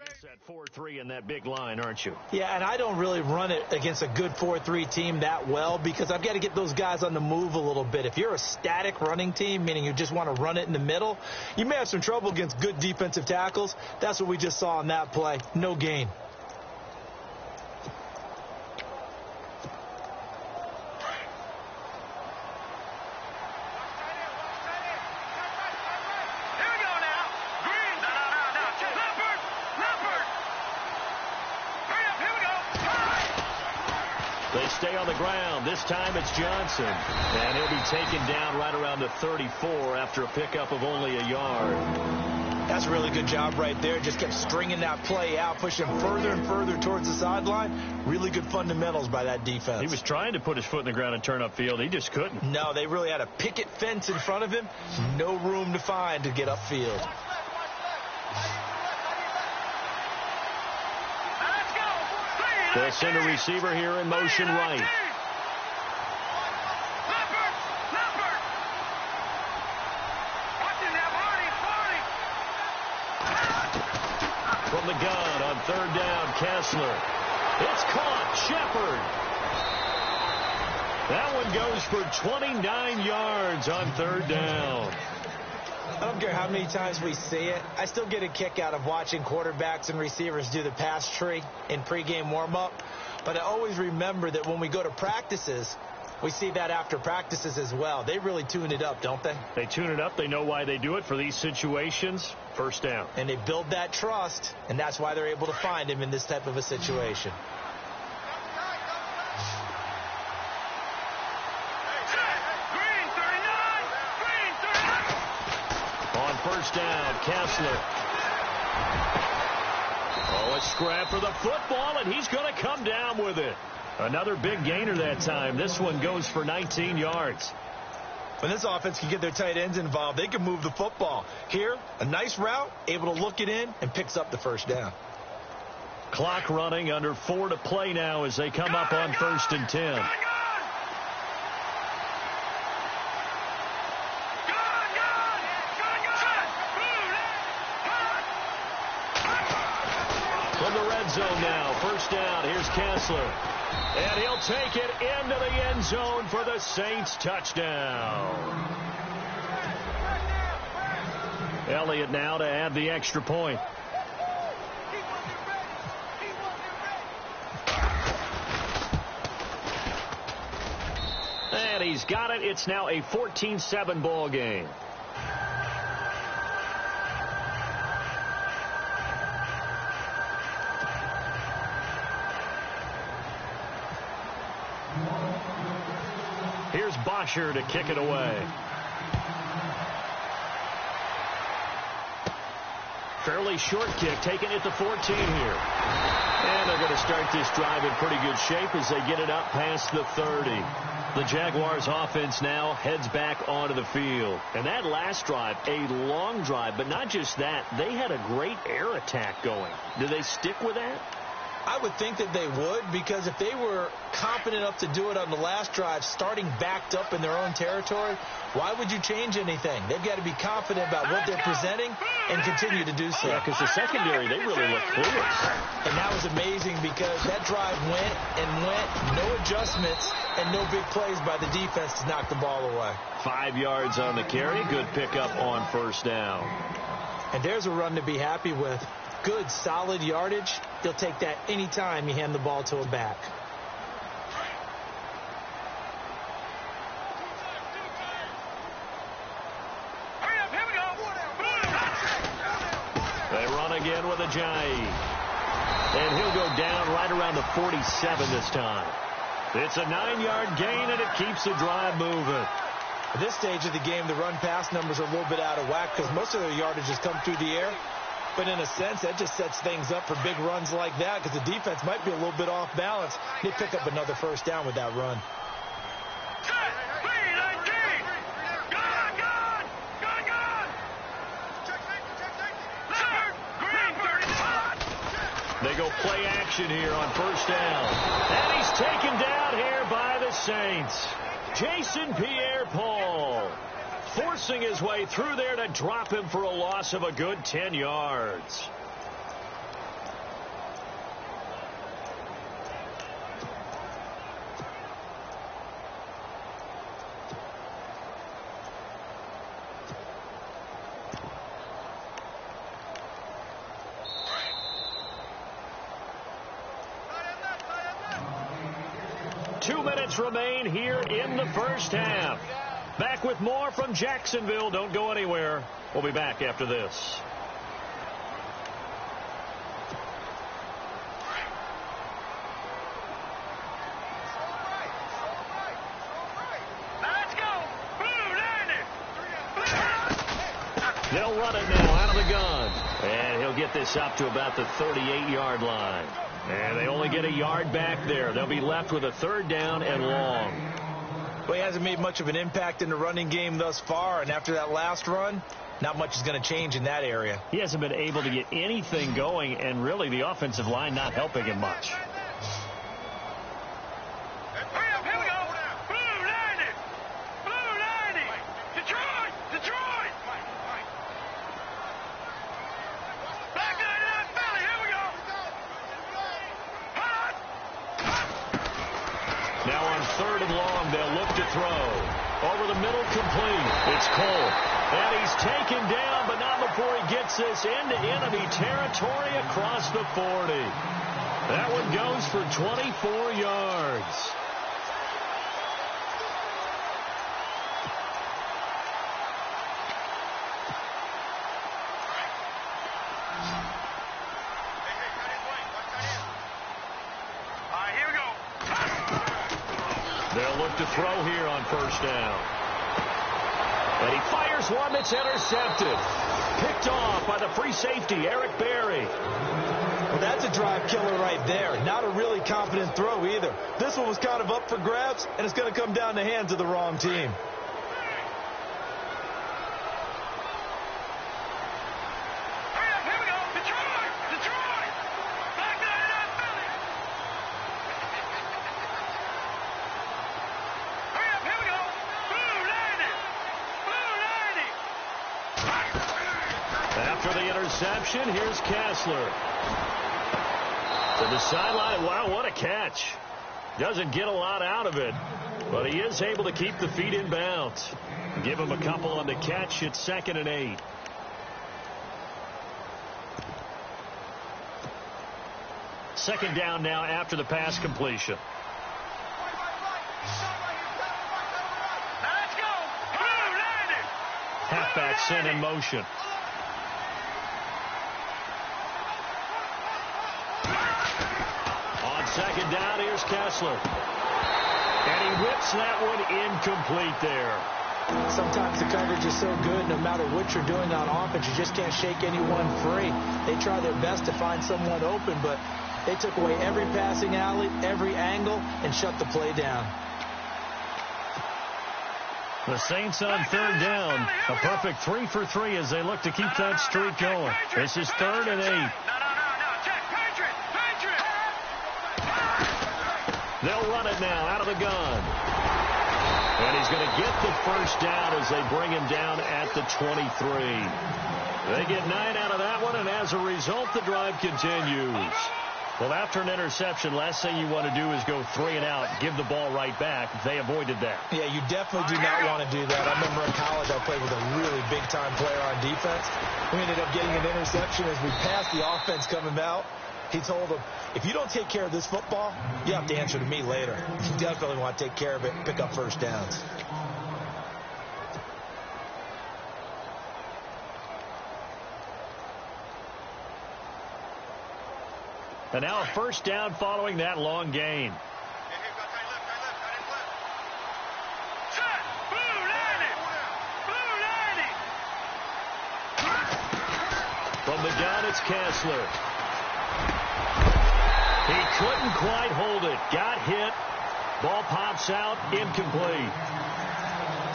At 4-3 in that big line, aren't you? Yeah, and I don't really run it against a good 4-3 team that well because I've got to get those guys on the move a little bit. If you're a static running team, meaning you just want to run it in the middle, you may have some trouble against good defensive tackles. That's what we just saw on that play. No gain. They stay on the ground. This time it's Johnson. And he'll be taken down right around the 34 after a pickup of only a yard. That's a really good job right there. Just kept stringing that play out, pushing further and further towards the sideline. Really good fundamentals by that defense. He was trying to put his foot in the ground and turn upfield. He just couldn't. No, they really had a picket fence in front of him. No room to find to get upfield. The center receiver here in motion right. From the gun on third down, Kessler. It's caught. Shepard. That one goes for 29 yards on third down. I don't care how many times we see it. I still get a kick out of watching quarterbacks and receivers do the pass tree in pregame warm-up. But I always remember that when we go to practices, we see that after practices as well. They really tune it up, don't they? They tune it up. They know why they do it for these situations. First down. And they build that trust, and that's why they're able to find him in this type of a situation. First down, Kessler. Oh, a scrap for the football, and he's going to come down with it. Another big gainer that time. This one goes for 19 yards. When this offense can get their tight ends involved, they can move the football. Here, a nice route, able to look it in, and picks up the first down. Clock running, under 4 to play now as they come up on 1st and 10. From the red zone now, first down, here's Kessler. And he'll take it into the end zone for the Saints touchdown. Elliott now to add the extra point. And he's got it. It's now a 14-7 ball game. Here's Bosher to kick it away. Fairly short kick, taking it to 14 here. And they're going to start this drive in pretty good shape as they get it up past the 30. The Jaguars offense now heads back onto the field. And that last drive, a long drive, but not just that. They had a great air attack going. Do they stick with that? I would think that they would, because if they were confident enough to do it on the last drive, starting backed up in their own territory, why would you change anything? They've got to be confident about what they're presenting and continue to do so. Yeah, because the secondary, they really look clueless. And that was amazing because that drive went and went, no adjustments, and no big plays by the defense to knock the ball away. 5 yards on the carry. Good pickup on first down. And there's a run to be happy with. Good, solid yardage. They'll take that anytime you hand the ball to a back. They run again with Ajayi. And he'll go down right around the 47 this time. It's a 9-yard gain, and it keeps the drive moving. At this stage of the game, the run-pass numbers are a little bit out of whack because most of their yardage has come through the air. But in a sense, that just sets things up for big runs like that because the defense might be a little bit off balance. They pick up another first down with that run. They go play action here on first down. And he's taken down here by the Saints. Jason Pierre-Paul forcing his way through there to drop him for a loss of a good 10 yards. 2 minutes remain here in the first half. Back with more from Jacksonville. Don't go anywhere. We'll be back after this. They'll run it now out of the gun. And he'll get this up to about the 38-yard line. And they only get a yard back there. They'll be left with a 3rd down and long. Well, he hasn't made much of an impact in the running game thus far. And after that last run, not much is going to change in that area. He hasn't been able to get anything going. And really, the offensive line not helping him much. Now on 3rd and long, they'll look to throw. Over the middle, complete. It's Cole. And he's taken down, but not before he gets this into enemy territory across the 40. That one goes for 24 yards. They'll look to throw here on 1st down. And he fires one that's intercepted. Picked off by the free safety, Eric Berry. Well, that's a drive killer right there. Not a really confident throw either. This one was kind of up for grabs, and it's going to come down the hands of the wrong team. After the interception, here's Kessler. To the sideline. Wow, what a catch. Doesn't get a lot out of it, but he is able to keep the feet in bounds. Give him a couple on the catch. It's 2nd and 8. Second down now after the pass completion. Halfback sent in motion. On 2nd down, here's Kessler. And he whips that one incomplete there. Sometimes the coverage is so good, no matter what you're doing on offense, you just can't shake anyone free. They try their best to find someone open, but they took away every passing alley, every angle, and shut the play down. The Saints on 3rd down. A perfect 3 for 3 as they look to keep that streak going. This is 3rd and 8. They'll run it now out of the gun. And he's going to get the 1st down as they bring him down at the 23. They get 9 out of that one, and as a result, the drive continues. Well, after an interception, last thing you want to do is go 3 and out, give the ball right back. They avoided that. Yeah, you definitely do not want to do that. I remember in college I played with a really big-time player on defense. We ended up getting an interception as we passed the offense coming out. He told him, if you don't take care of this football, you have to answer to me later. You definitely want to take care of it and pick up 1st downs. And now a 1st down following that long gain. From the gun, it's Kessler. He couldn't quite hold it. Got hit. Ball pops out. Incomplete.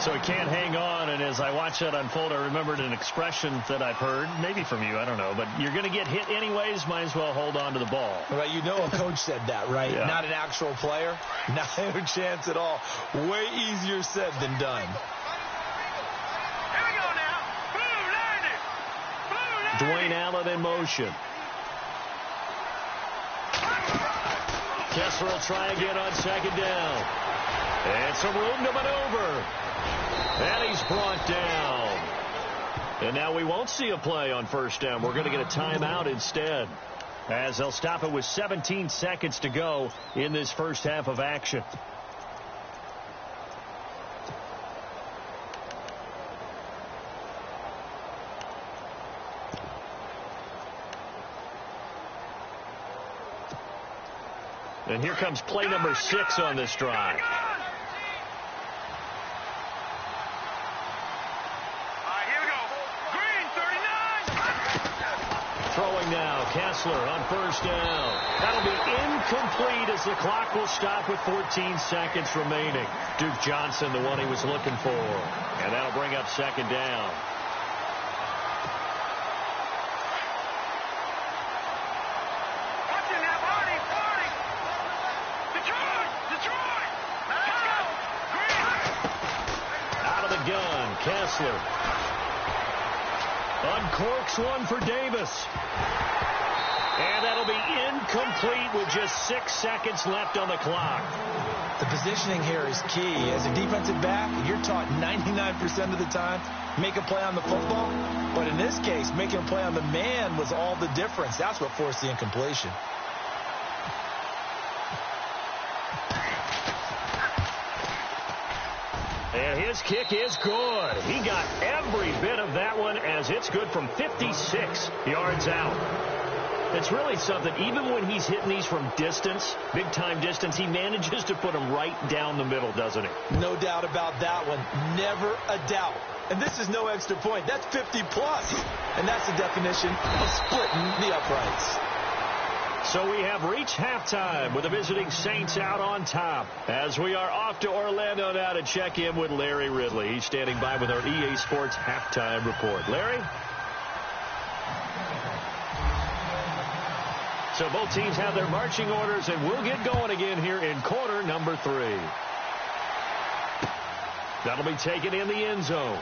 So he can't hang on. And as I watched that unfold, I remembered an expression that I've heard, maybe from you, I don't know. But you're going to get hit anyways. Might as well hold on to the ball. Right, you know a coach said that, right? Yeah. Not an actual player. Not a chance at all. Way easier said than done. Dwayne Allen in motion. Kessler will try again on 2nd down. And some room to maneuver. And he's brought down. And now we won't see a play on 1st down. We're going to get a timeout instead, as they'll stop it with 17 seconds to go in this first half of action. And here comes play number 6 on this drive. Throwing now, Kessler on first down. That'll be incomplete as the clock will stop with 14 seconds remaining. Duke Johnson, the one he was looking for. And that'll bring up second down. Out of the gun, Kessler. Uncorks one for Davis. And that'll be incomplete with just 6 seconds left on the clock. The positioning here is key. As a defensive back, you're taught 99% of the time, make a play on the football. But in this case, making a play on the man was all the difference. That's what forced the incompletion. And his kick is good. He got every bit of that one as it's good from 56 yards out. It's really something. Even when he's hitting these from distance, big-time distance, he manages to put them right down the middle, doesn't he? No doubt about that one. Never a doubt. And this is no extra point. That's 50-plus. And that's the definition of splitting the uprights. So we have reached halftime with the visiting Saints out on top. As we are off to Orlando now to check in with Larry Ridley. He's standing by with our EA Sports halftime report. Larry? So both teams have their marching orders, and we'll get going again here in quarter number 3. That'll be taken in the end zone.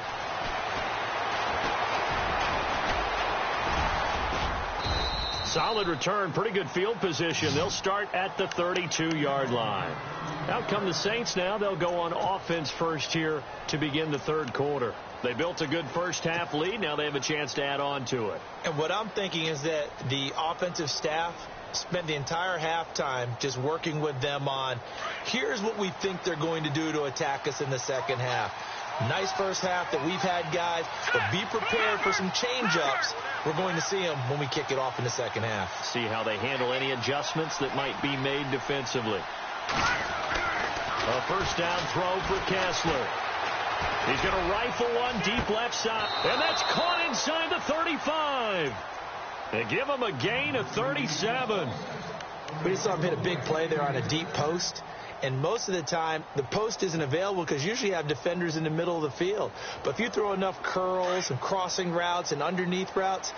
Solid return, pretty good field position. They'll start at the 32-yard line. Out come the Saints now. They'll go on offense first here to begin the third quarter. They built a good first-half lead. Now they have a chance to add on to it. And what I'm thinking is that the offensive staff spent the entire halftime just working with them on, here's what we think they're going to do to attack us in the second half. Nice first half that we've had, guys, but be prepared for some change-ups. We're going to see them when we kick it off in the second half. See how they handle any adjustments that might be made defensively. A first down throw for Kessler. He's going to rifle one deep left side, and that's caught inside the 35. They give him a gain of 37. We just saw him hit a big play there on a deep post. And most of the time, the post isn't available because usually you have defenders in the middle of the field. But if you throw enough curls and crossing routes and underneath routes,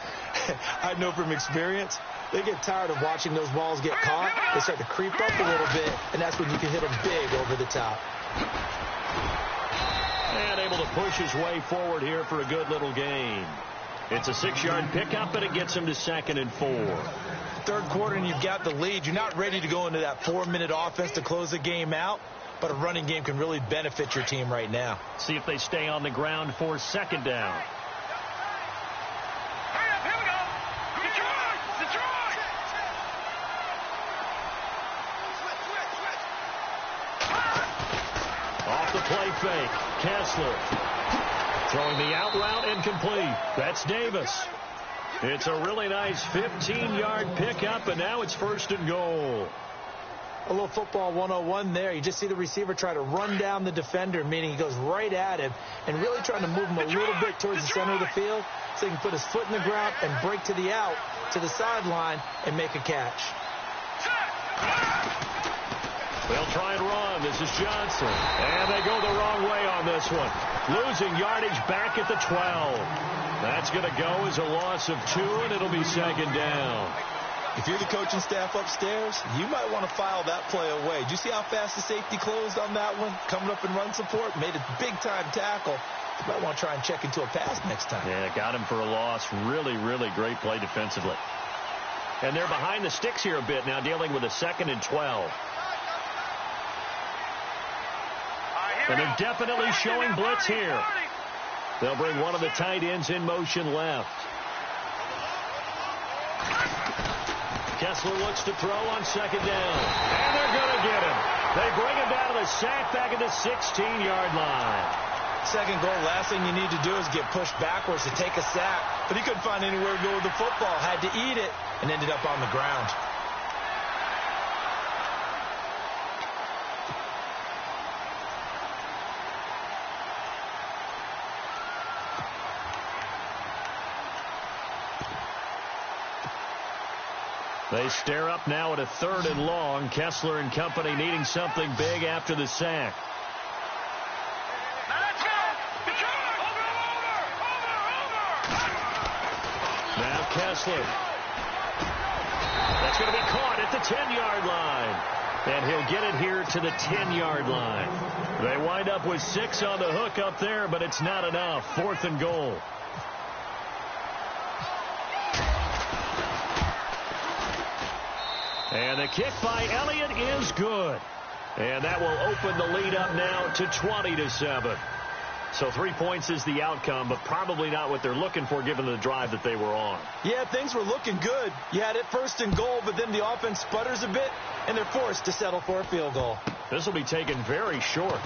I know from experience, they get tired of watching those balls get caught. They start to creep up a little bit, and that's when you can hit them big over the top. And able to push his way forward here for a good little gain. It's a 6-yard pickup, and it gets him to 2nd and 4. Third quarter and you've got the lead. You're not ready to go into that 4-minute offense to close the game out, but a running game can really benefit your team right now. See if they stay on the ground for second down. Here we go. Detroit! Off the play fake. Kessler throwing the out route incomplete. That's Davis. It's a really nice 15-yard pickup, and now it's 1st and goal. A little football 101 there. You just see the receiver try to run down the defender, meaning he goes right at him and really trying to move him a little bit towards the center of the field so he can put his foot in the ground and break to the out, to the sideline, and make a catch. They'll try and run. This is Johnson. And they go the wrong way on this one. Losing yardage back at the 12. That's going to go as a loss of 2, and it'll be 2nd down. If you're the coaching staff upstairs, you might want to file that play away. Did you see how fast the safety closed on that one? Coming up in run support, made a big-time tackle. You might want to try and check into a pass next time. Yeah, got him for a loss. Really, really great play defensively. And they're behind the sticks here a bit now, dealing with a 2nd and 12. And they're definitely showing blitz here. They'll bring one of the tight ends in motion left. Kessler looks to throw on 2nd down. And they're going to get him. They bring him down to the sack back at the 16-yard line. 2nd goal, last thing you need to do is get pushed backwards to take a sack. But he couldn't find anywhere to go with the football. Had to eat it and ended up on the ground. They stare up now at a 3rd and long. Kessler and company needing something big after the sack. Now Kessler. That's going to be caught at the 10-yard line. And he'll get it here to the 10-yard line. They wind up with 6 on the hook up there, but it's not enough. 4th and goal. And the kick by Elliott is good. And that will open the lead up now to 20-7. So 3 points is the outcome, but probably not what they're looking for given the drive that they were on. Yeah, things were looking good. You had it 1st and goal, but then the offense sputters a bit, and they're forced to settle for a field goal. This will be taken very short.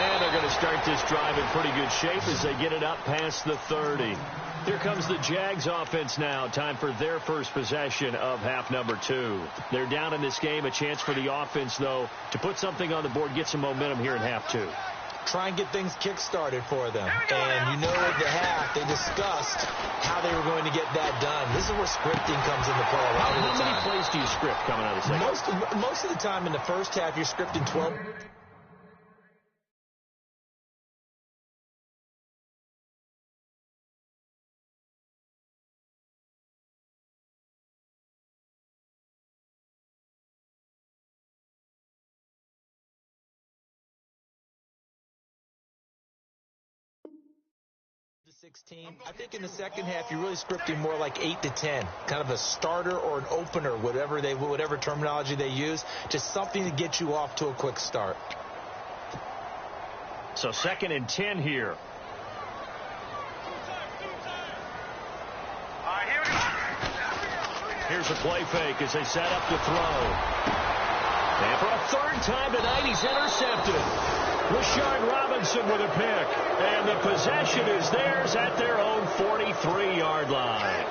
And they're going to start this drive in pretty good shape as they get it up past the 30. Here comes the Jags offense now. Time for their first possession of half number 2. They're down in this game. A chance for the offense, though, to put something on the board, get some momentum here in half 2. Try and get things kick-started for them. And you know at the half, they discussed how they were going to get that done. This is where scripting comes into play a lot of the time. How many plays do you script coming out of the second? Most of the time in the first half, you're scripting 12. to 16. I think in the second half, you're really scripting more like 8 to 10, kind of a starter or an opener, whatever terminology they use, just something to get you off to a quick start. So 2nd and 10 here. Here's a play fake as they set up to throw. And for a 3rd time tonight, he's intercepted. Rashard Robinson with a pick. And the possession is theirs at their own 43-yard line.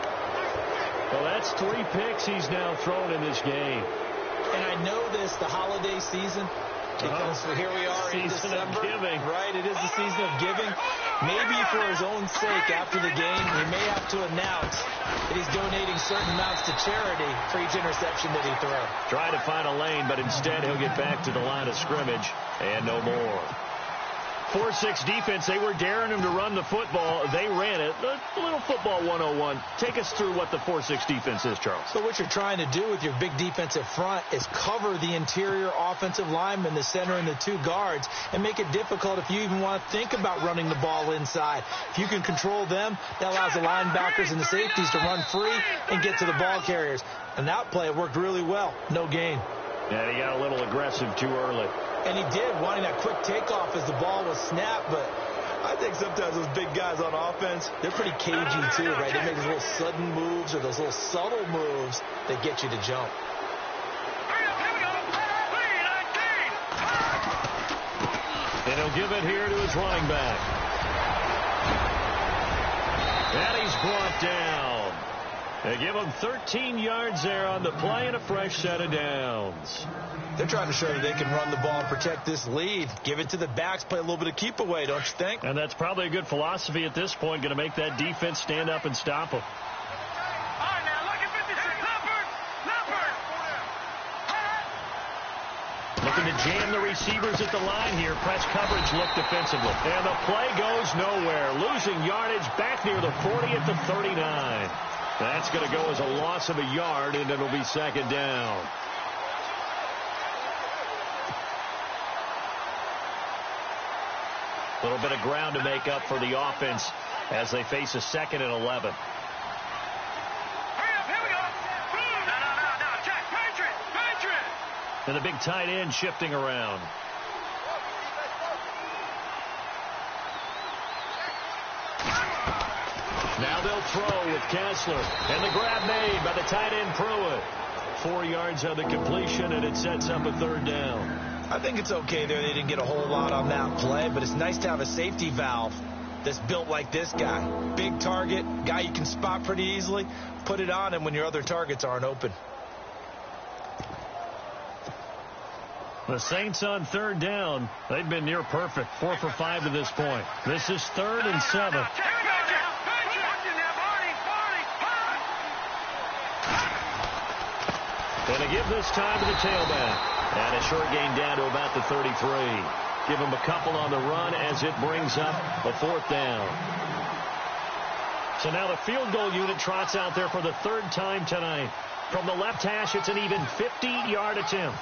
Well, that's 3 picks he's now thrown in this game. And I know this, the holiday season, because here we are in December. Season of giving. Right, it is the season of giving. Maybe for his own sake after the game, he may have to announce that he's donating certain amounts to charity for each interception that he throws. Try to find a lane, but instead he'll get back to the line of scrimmage and no more. 4-6 defense, they were daring him to run the football. They ran it. A little football 101. Take us through what the 4-6 defense is, Charles. So what you're trying to do with your big defensive front is cover the interior offensive lineman, the center, and the 2 guards, and make it difficult if you even want to think about running the ball inside. If you can control them, that allows the linebackers and the safeties to run free and get to the ball carriers. And that play worked really well. No gain. Yeah, he got a little aggressive too early. And he did, wanting that quick takeoff as the ball was snapped. But I think sometimes those big guys on offense, they're pretty cagey too, right? They make those little sudden moves or those little subtle moves that get you to jump. And he'll give it here to his running back. And he's brought down. They give him 13 yards there on the play and a fresh set of downs. They're trying to show that they can run the ball and protect this lead. Give it to the backs, play a little bit of keep away, don't you think? And that's probably a good philosophy at this point, going to make that defense stand up and stop them. Looking to jam the receivers at the line here. Press coverage look defensively. And the play goes nowhere. Losing yardage back near the 40 at the 39. That's going to go as a loss of a yard, and it'll be 2nd down. A little bit of ground to make up for the offense as they face a 2nd and 11. And the big tight end shifting around. Now they'll throw with Kessler. And the grab made by the tight end Pruitt. 4 yards on the completion, and it sets up a 3rd down. I think it's okay there. They didn't get a whole lot on that play, but it's nice to have a safety valve that's built like this guy. Big target, guy you can spot pretty easily. Put it on him when your other targets aren't open. The Saints on 3rd down. They've been near perfect. 4 for 5 to this point. This is 3rd and 7. Going to give this time to the tailback. And a short gain down to about the 33. Give him a couple on the run as it brings up a 4th down. So now the field goal unit trots out there for the 3rd time tonight. From the left hash, it's an even 50-yard attempt.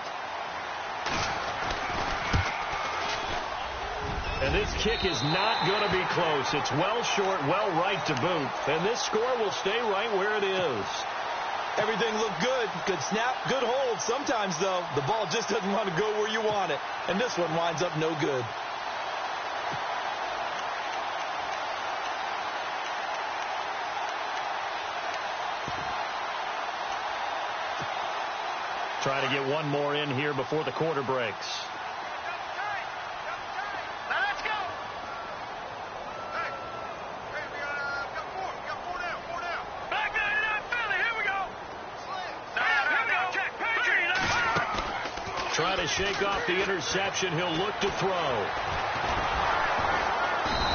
And this kick is not going to be close. It's well short, well right to boot. And this score will stay right where it is. Everything looked good. Good snap, good hold. Sometimes, though, the ball just doesn't want to go where you want it. And this one winds up no good. Try to get one more in here before the quarter breaks. Trying to shake off the interception. He'll look to throw.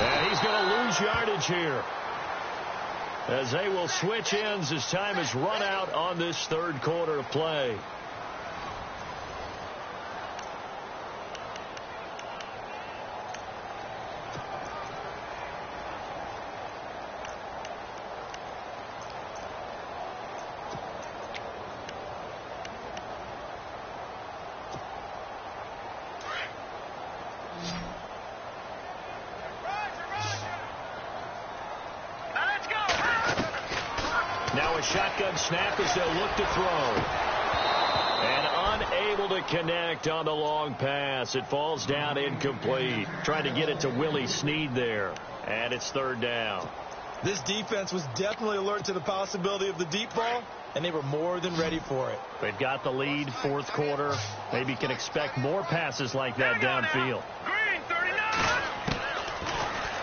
And he's going to lose yardage here, as they will switch ends as time is run out on this 3rd quarter of play. Now a shotgun snap as they'll look to throw. And unable to connect on the long pass. It falls down incomplete. Trying to get it to Willie Snead there. And it's 3rd down. This defense was definitely alert to the possibility of the deep ball, and they were more than ready for it. They've got the lead, 4th quarter. Maybe can expect more passes like that downfield. Green, 39.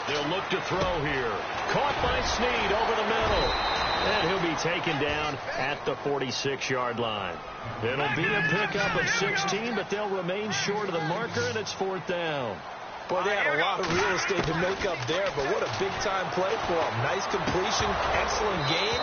They'll look to throw here. Caught by Snead over the middle. And he'll be taken down at the 46-yard line. It'll be a pickup of 16, but they'll remain short of the marker, and it's 4th down. Boy, they had a lot of real estate to make up there, but what a big-time play for them. Nice completion, excellent gain.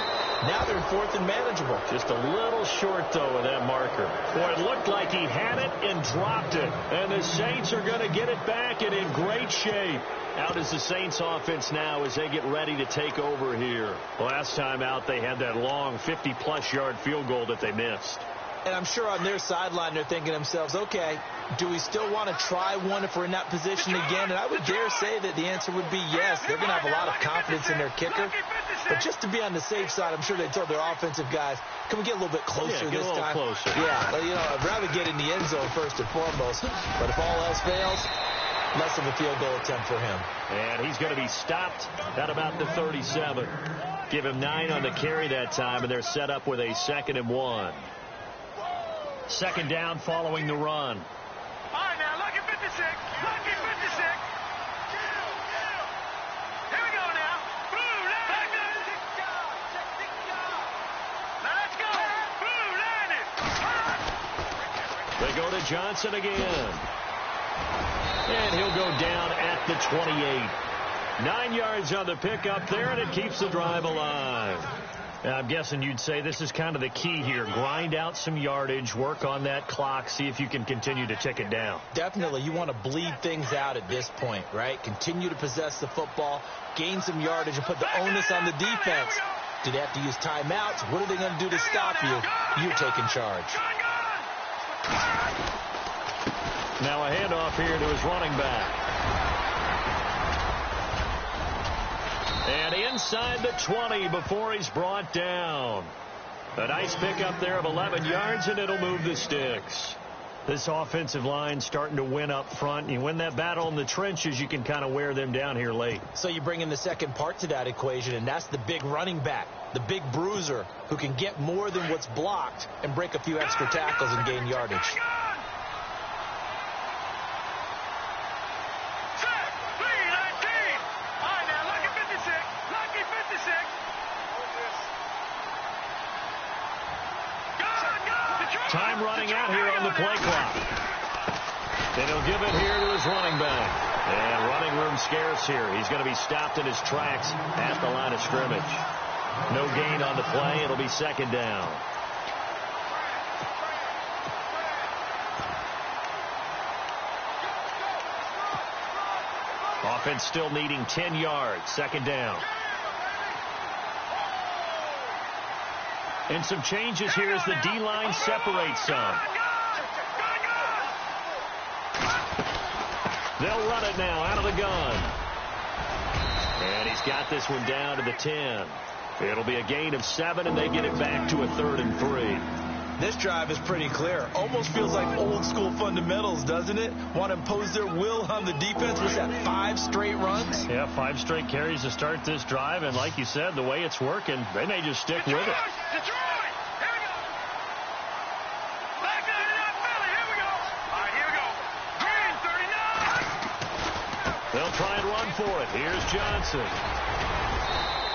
Now they're in 4th and manageable. Just a little short, though, of that marker. Boy, it looked like he had it and dropped it. And the Saints are going to get it back and in great shape. Out is the Saints offense now as they get ready to take over here. Last time out, they had that long 50-plus yard field goal that they missed. And I'm sure on their sideline they're thinking to themselves, okay, do we still want to try one if we're in that position again? And I would dare say that the answer would be yes. They're going to have a lot of confidence in their kicker. But just to be on the safe side, I'm sure they told their offensive guys, can we get a little bit closer this time? Closer. Yeah, well, I'd rather get in the end zone first and foremost. But if all else fails, less of a field goal attempt for him. And he's going to be stopped at about the 37. Give him 9 on the carry that time, and they're set up with a 2nd and 1. 2nd down following the run. All right, now, lucky 56. Lucky 56. Here we go now. Blue line. Let's go. Blue line. They go to Johnson again. And he'll go down at the 28. 9 yards on the pickup there, and it keeps the drive alive. I'm guessing you'd say this is kind of the key here. Grind out some yardage, work on that clock, see if you can continue to tick it down. Definitely. You want to bleed things out at this point, right? Continue to possess the football, gain some yardage, and put the onus on the defense. Do they have to use timeouts? What are they going to do to stop you? You're taking charge. Now a handoff here to his running back. And inside the 20 before he's brought down. A nice pickup there of 11 yards, and it'll move the sticks. This offensive line starting to win up front. You win that battle in the trenches, you can kind of wear them down here late. So you bring in the second part to that equation, and that's the big running back, the big bruiser, who can get more than what's blocked and break a few extra tackles and gain yardage. Time running out here on the play clock. Then he'll give it here to his running back. And running room scarce here. He's going to be stopped in his tracks at the line of scrimmage. No gain on the play. It'll be 2nd down. Offense still needing 10 yards. Second down. And some changes here as the D-line separates some. They'll run it now out of the gun. And he's got this one down to the 10. It'll be a gain of 7, and they get it back to a 3rd and 3. This drive is pretty clear. Almost feels like old school fundamentals, doesn't it? Want to impose their will on the defense. Was that 5 straight runs? Yeah, 5 straight carries to start this drive. And like you said, the way it's working, they may just stick with it. They'll try and run for it. Here's Johnson.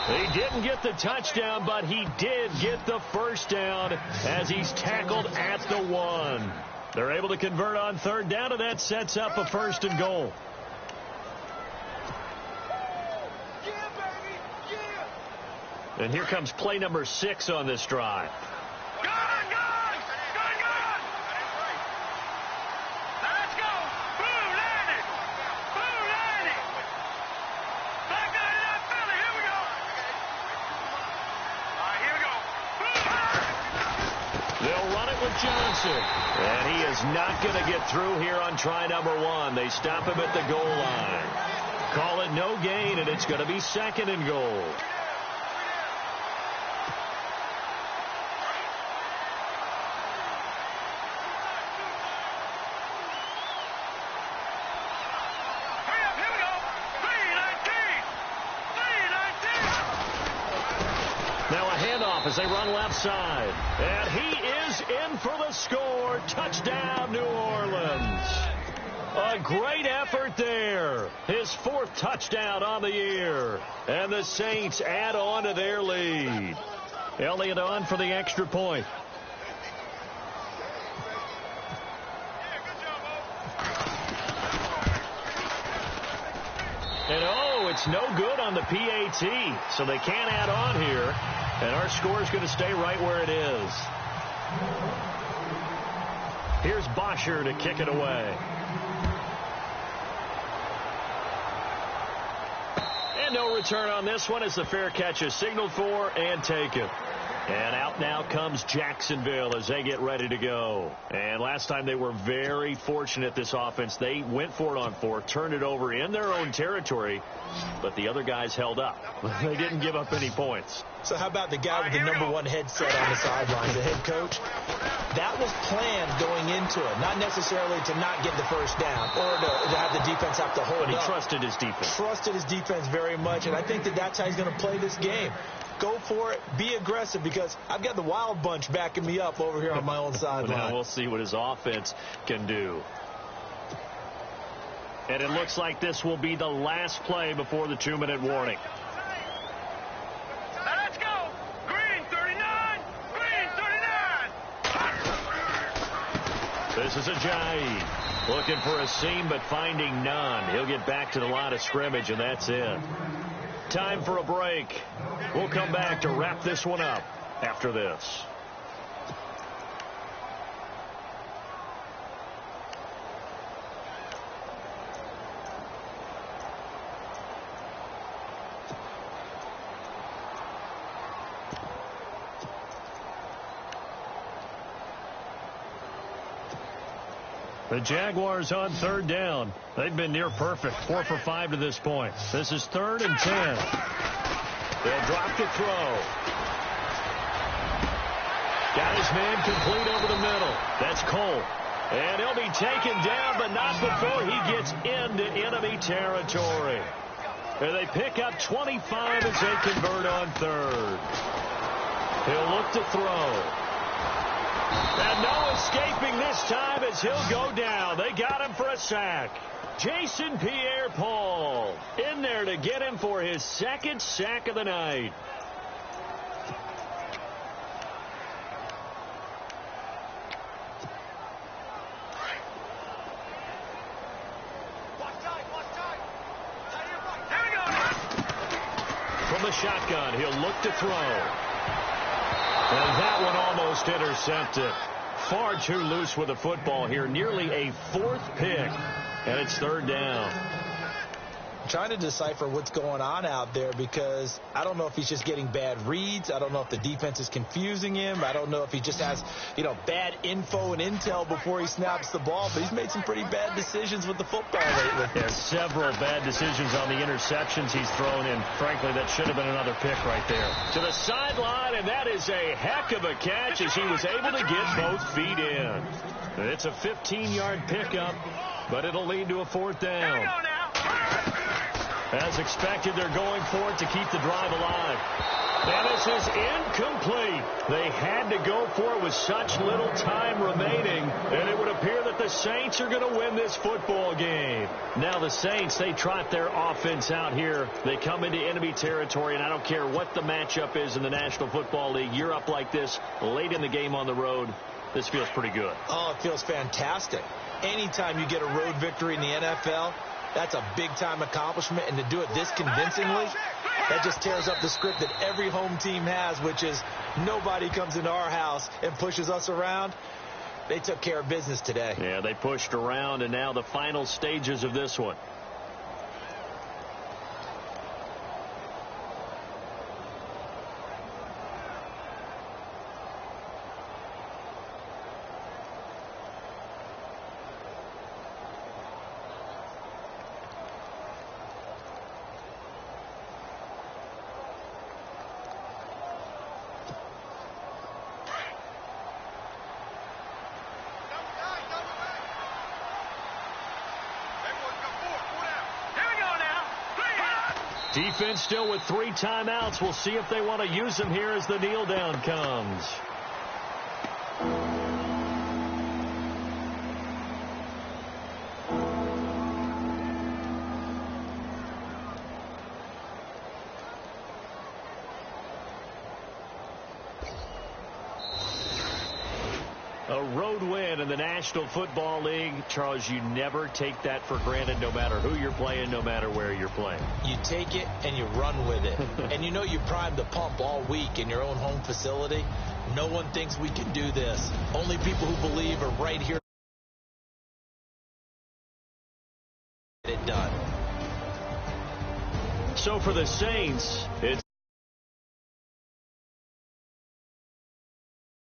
He didn't get the touchdown, but he did get the first down as he's tackled at the 1. They're able to convert on 3rd down, and that sets up a 1st and goal. And here comes play number 6 on this drive. Johnson. And he is not going to get through here on try number 1. They stop him at the goal line. Call it no gain, and it's going to be 2nd and goal. As they run left side. And he is in for the score. Touchdown, New Orleans. A great effort there. His 4th touchdown on the year. And the Saints add on to their lead. Elliott on for the extra point. And it's no good on the PAT. So they can't add on here. And our score is going to stay right where it is. Here's Bosher to kick it away. And no return on this one as the fair catch is signaled for and taken. And out now comes Jacksonville as they get ready to go. And last time they were very fortunate, this offense. They went for it on 4, turned it over in their own territory, but the other guys held up. They didn't give up any points. So how about the guy with the number 1 headset on the sidelines, the head coach? That was planned going into it, not necessarily to not get the first down or to have the defense have to hold up. But he trusted his defense. Trusted his defense very much, and I think that's how he's going to play this game. Go for it. Be aggressive because I've got the Wild Bunch backing me up over here on my own sideline. Now we'll see what his offense can do. And it looks like this will be the last play before the 2-minute warning. Let's go. Green 39. Green 39. This is Ajayi looking for a seam but finding none. He'll get back to the line of scrimmage, and that's it. Time for a break. We'll come back to wrap this one up after this. The Jaguars on 3rd down. They've been near perfect, 4 for 5 to this point. This is 3rd and 10. They'll drop to throw. Got his man complete over the middle. That's Cole. And he'll be taken down, but not before he gets into enemy territory. And they pick up 25 as they convert on 3rd. He'll look to throw. And no escaping this time as he'll go down. They got him for a sack. Jason Pierre-Paul in there to get him for his 2nd sack of the night. From the shotgun, he'll look to throw. And that one almost intercepted. Far too loose with the football here. Nearly a 4th pick. And it's 3rd down. trying to decipher what's going on out there, because I don't know if he's just getting bad reads. I don't know if the defense is confusing him. I don't know if he just has, bad info and intel before he snaps the ball. But he's made some pretty bad decisions with the football lately. There's several bad decisions on the interceptions he's thrown in. Frankly, that should have been another pick right there. To the sideline, and that is a heck of a catch as he was able to get both feet in. It's a 15-yard pickup, but it'll lead to a fourth down. As expected, they're going for it to keep the drive alive. And this is incomplete. They had to go for it with such little time remaining, and it would appear that the Saints are going to win this football game. Now the Saints, they trot their offense out here. They come into enemy territory, and I don't care what the matchup is in the National Football League. You're up like this late in the game on the road. This feels pretty good. Oh, it feels fantastic. Anytime you get a road victory in the NFL, that's a big-time accomplishment, and to do it this convincingly, that just tears up the script that every home team has, which is nobody comes into our house and pushes us around. They took care of business today. Yeah, they pushed around, and now the final stages of this one. Defense still with 3 timeouts. We'll see if they want to use them here as the kneel down comes. A road win in the National Football League. Charles, you never take that for granted, no matter who you're playing, no matter where you're playing. You take it and you run with it. And you primed the pump all week in your own home facility. No one thinks we can do this. Only people who believe are right here. Get it done. So for the Saints, it's